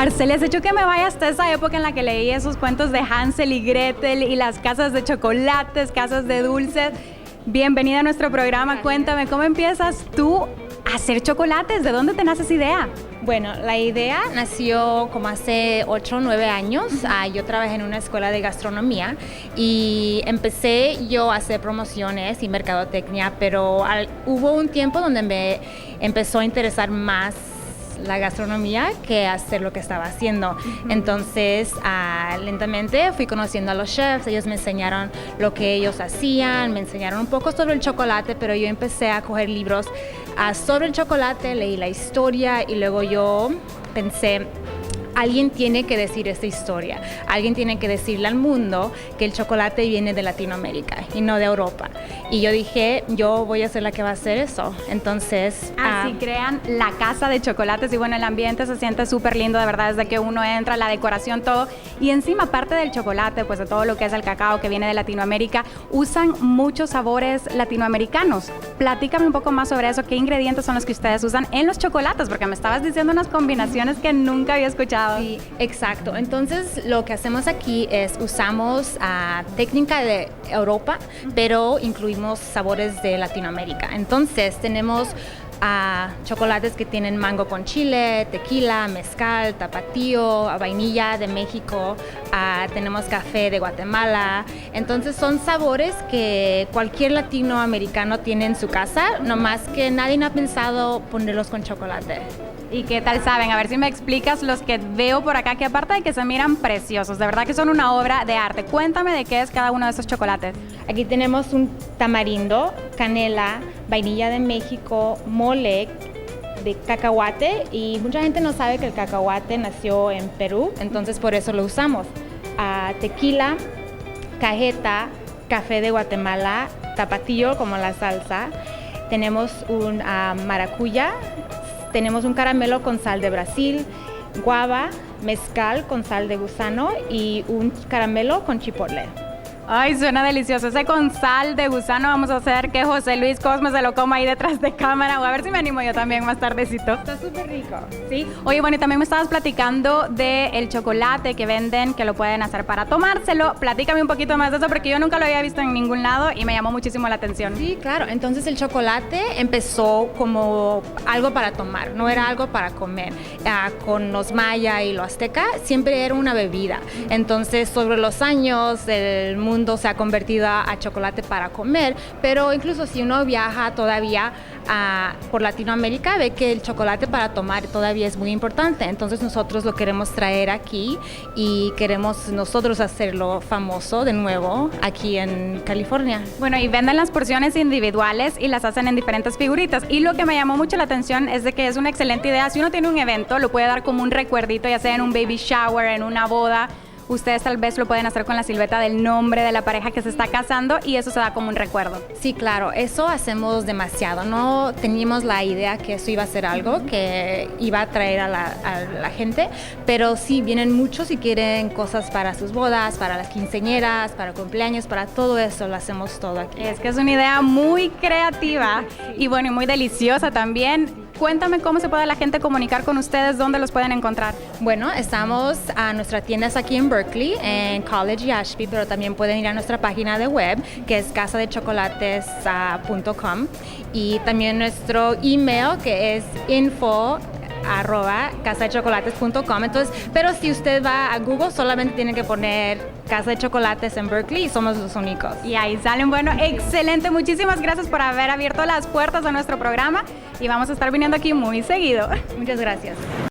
Arcelia, has hecho que me vaya hasta esa época en la que leí esos cuentos de Hansel y Gretel y las casas de chocolates, casas de dulces. Bienvenida a nuestro programa. Cuéntame, ¿cómo empiezas tú a hacer chocolates? ¿De dónde te nace esa idea? Bueno, la idea nació como hace 8 o 9 años. Yo trabajé en una escuela de gastronomía y empecé yo a hacer promociones y mercadotecnia, pero hubo un tiempo donde me empezó a interesar más la gastronomía que hacer lo que estaba haciendo. Entonces, lentamente fui conociendo a los chefs, ellos me enseñaron lo que ellos hacían, me enseñaron un poco sobre el chocolate, pero yo empecé a coger libros sobre el chocolate, leí la historia y luego yo pensé, alguien tiene que decir esta historia, alguien tiene que decirle al mundo que el chocolate viene de Latinoamérica y no de Europa. Y yo dije, yo voy a ser la que va a hacer eso. Entonces... Así crean la casa de chocolates y bueno, el ambiente se siente súper lindo, de verdad, desde que uno entra, la decoración, todo. Y encima, aparte del chocolate, pues de todo lo que es el cacao que viene de Latinoamérica, usan muchos sabores latinoamericanos. Platícame un poco más sobre eso, qué ingredientes son los que ustedes usan en los chocolates, porque me estabas diciendo unas combinaciones que nunca había escuchado. Sí, exacto. Entonces, lo que hacemos aquí es usamos técnica de Europa, pero incluimos sabores de Latinoamérica. Entonces, tenemos chocolates que tienen mango con chile, tequila, mezcal, tapatío, vainilla de México, tenemos café de Guatemala. Entonces son sabores que cualquier latinoamericano tiene en su casa, nomás que nadie ha pensado ponerlos con chocolate. ¿Y qué tal saben? A ver si me explicas los que veo por acá, que aparte de que se miran preciosos, de verdad que son una obra de arte. Cuéntame de qué es cada uno de esos chocolates. Aquí tenemos un tamarindo, canela, vainilla de México, mole de cacahuate y mucha gente no sabe que el cacahuate nació en Perú, entonces por eso lo usamos. Tequila, cajeta, café de Guatemala, tapatío como la salsa, tenemos un maracuyá, tenemos un caramelo con sal de Brasil, guava, mezcal con sal de gusano y un caramelo con chipotle. Ay, suena delicioso. Ese con sal de gusano, vamos a hacer que José Luis Cosme se lo coma ahí detrás de cámara, o a ver si me animo yo también más tardecito. Está súper rico. Sí. Oye, bueno, y también me estabas platicando del chocolate que venden, que lo pueden hacer para tomárselo. Platícame un poquito más de eso, porque yo nunca lo había visto en ningún lado y me llamó muchísimo la atención. Sí, claro. Entonces el chocolate empezó como algo para tomar, no era algo para comer. Con los maya y los azteca siempre era una bebida. Entonces, sobre los años, el mundo se ha convertido a chocolate para comer, pero incluso si uno viaja todavía por Latinoamérica, ve que el chocolate para tomar todavía es muy importante. Entonces nosotros lo queremos traer aquí y queremos nosotros hacerlo famoso de nuevo aquí en California. Bueno, y venden las porciones individuales y las hacen en diferentes figuritas. Y lo que me llamó mucho la atención es de que es una excelente idea. Si uno tiene un evento, lo puede dar como un recuerdito, ya sea en un baby shower, en una boda. Ustedes tal vez lo pueden hacer con la silueta del nombre de la pareja que se está casando y eso se da como un recuerdo. Sí, claro, eso hacemos demasiado. No teníamos la idea que eso iba a ser algo que iba a atraer a la gente, pero sí, vienen muchos y quieren cosas para sus bodas, para las quinceañeras, para cumpleaños, para todo eso, lo hacemos todo aquí. Es que es una idea muy creativa y bueno, y muy deliciosa también. Cuéntame cómo se puede la gente comunicar con ustedes, dónde los pueden encontrar. Bueno, estamos nuestra tienda es aquí en Berkeley, en College y Ashby, pero también pueden ir a nuestra página de web, que es casadechocolates.com, y también nuestro email, que es info@casadechocolates.com. Entonces, pero si usted va a Google, solamente tiene que poner Casa de Chocolates en Berkeley y somos los únicos. Y ahí salen. Bueno, excelente. Muchísimas gracias por haber abierto las puertas de nuestro programa y vamos a estar viniendo aquí muy seguido. Muchas gracias.